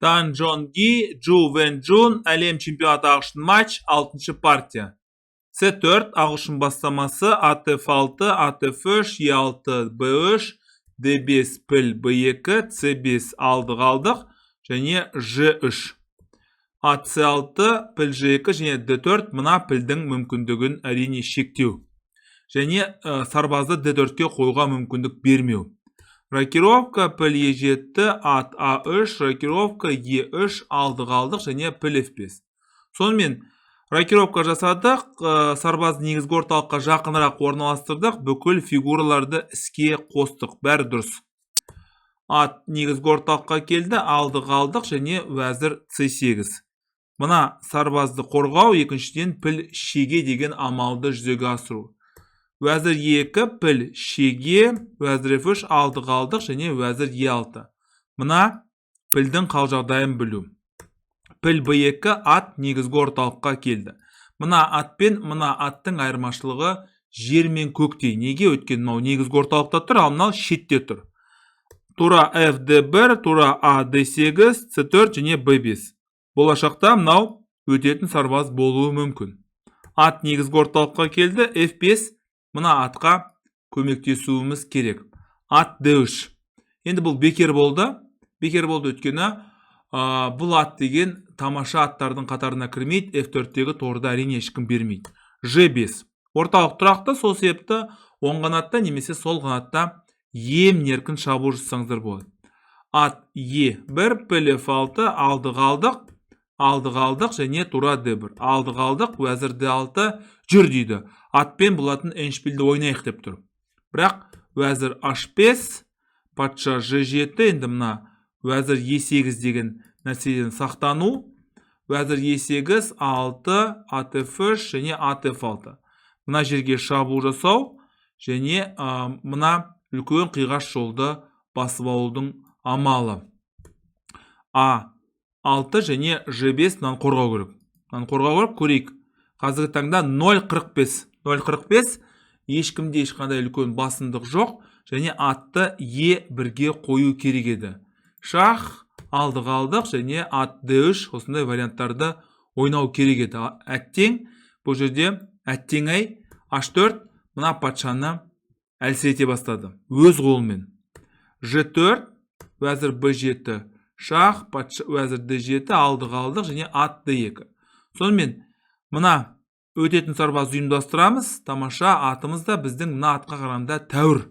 Дан Джон Ги, Джу Вен Джун, әлем чемпионаты ағылшын матч, 6-шы партия. C4 ағылшын бастамасы, AT6, AT3, E6, B3, D5 піл B2, C5 алдық, және G3. AC6, піл G2, және D4, мұна пілдің мүмкіндігін әрине шектеу. Және сарбазды D4-ке қойға мүмкіндік бермеу. Рокировка піл E7, ат A3, рокировка E3, алдық, және піл F5. Сонымен, рокировка жасадық, сарбазды негізгі орталыққа жақынырақ орналастырдық, бүкіл фигураларды іске қостық, бәрі дұрыс. Ат негізгі орталыққа келді, алдық, және уәзір C8. Мұна сарбазды қорғау, екіншіден піл шеге деген амалды жүзеге асыру. Уәзір E2, піл шеге, уәзір F3, алдық, және уәзір E6. Мұна пілдің қал жағдайын білу. Піл B2, ат негізгі орталыққа келді. Мұна атпен, мұна аттың айырмашылығы жер мен көктей. Неге өткен? Мынау негізгі орталықта тұр, ал мынау шетте тұр. Тура F D1, тура A D8, C4 және B5. Болашақта мынау өтетін сарбаз болуы мүмкін. Ат негізгі орталыққа келді, F5. Мұна атқа көмектесуіміз керек. Ат D3. Енді бұл бекер болды. Бекер болды өткені бұл ат деген тамаша аттардың қатарына кірмейді. F4-тегі торды әрине ешкім бермейді. G5. Орталық тұрақты, сол себепті оң қанатта немесе сол қанатта еркін шабуыл жасаңыздар болады. Ат E1, піл F6, алдық, және тура D1. Алдық, уәзір D6 жүр дейді. Атпен болатын эншпилді ойнайық деп тұр. Бірақ уәзір H5, патша G7, енді мұна уәзір E8 деген нәрседен сақтану. Уәзір E8, 6, AT3 және AT6. Мұна жерге шабуыл жасау, және мұна үлкен қиғаш жолды басып алудың амалы. A6 және G5 мұнан қорғау керек. Көрейік. Қазіргі таңда 0.45. 0.45 ешкімде ешқандай үлкен басымдық жоқ, және атты E1-ге қою керек еді. Шах, алдық, және ат D3 осындай варианттарды ойнау керек еді. Әттең, бұл жерде әттең H4 мұна патшаны әлсірете бастады. Өз қолымен. G4, уәзір B7, шах, патша, уәзір D7, алдық, және ат D2. Сонымен, мұна өтетін сарбаз ұйымдастырамыз. Тамаша атымызда біздің мұна атқа қарағанда тәуір.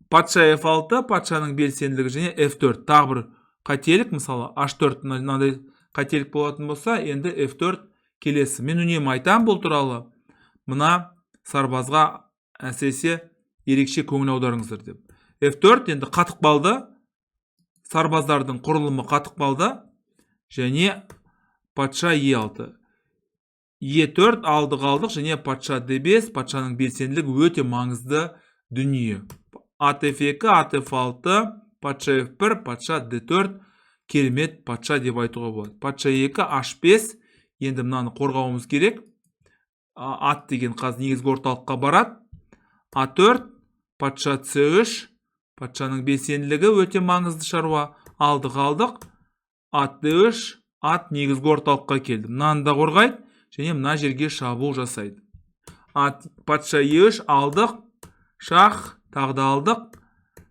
Патша F6, патшаның белсенділігі, және F4. Тағы бір қателік, мысалы H4 мынандай қателік болатын болса, енді F4 келесі. Мен үнемі айтам бұл туралы. Мұна сарбазға әсіресе ерекше көңіл аударыңыздар деп. F4 енді қатық балды. Сарбаздардың құрылымы қатық балды. Және патша E6. E4 алдық, және патша D5, патшаның белсенділігі өте маңызды дүние. Ат F2, ат F6, патша F1, патша D4, керемет патша деп айтуға болады. Патша E2, H5, енді мынаны қорғауымыз керек. Ат деген қазір негізгі орталыққа барады. A4, патша C3, патшаның белсенділігі өте маңызды шаруа. Алдық, ат D3, ат негізгі орталыққа келді. Мынаны да қорғайды. Және мына жерге шабуыл жасайды. Патша E3 алдық, шах, тағда алдық,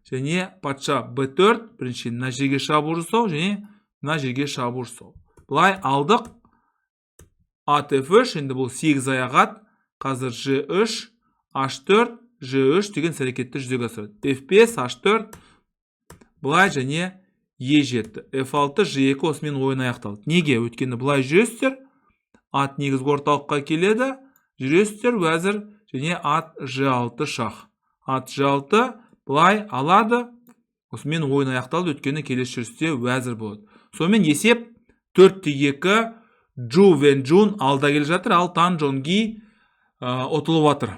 және патша B4, бірінші мына жерге шабуыл жасау, және мына жерге шабуыл жасау. Бұлай алдық, ат F3, енді бұл 8 аяқ ат, қазір G3, H4, G3 деген әрекетті жүзеге асырады. F5, H4, бұлай және E7. F6, G2 осымен ойын аяқталды. Неге? Өткені бұлай жүресіздер. Ат негізгі орталыққа келеді, жүресіздер, уәзір, және ат G6 шах. Ат G6 бұлай алады, осымен ойын аяқталды, өткені келесі жүрісте уәзір болады. Сонымен есеп 4-2, Джу Вен Джун алда келе жатыр, ал Дан Джон Ги ұтылып жатыр.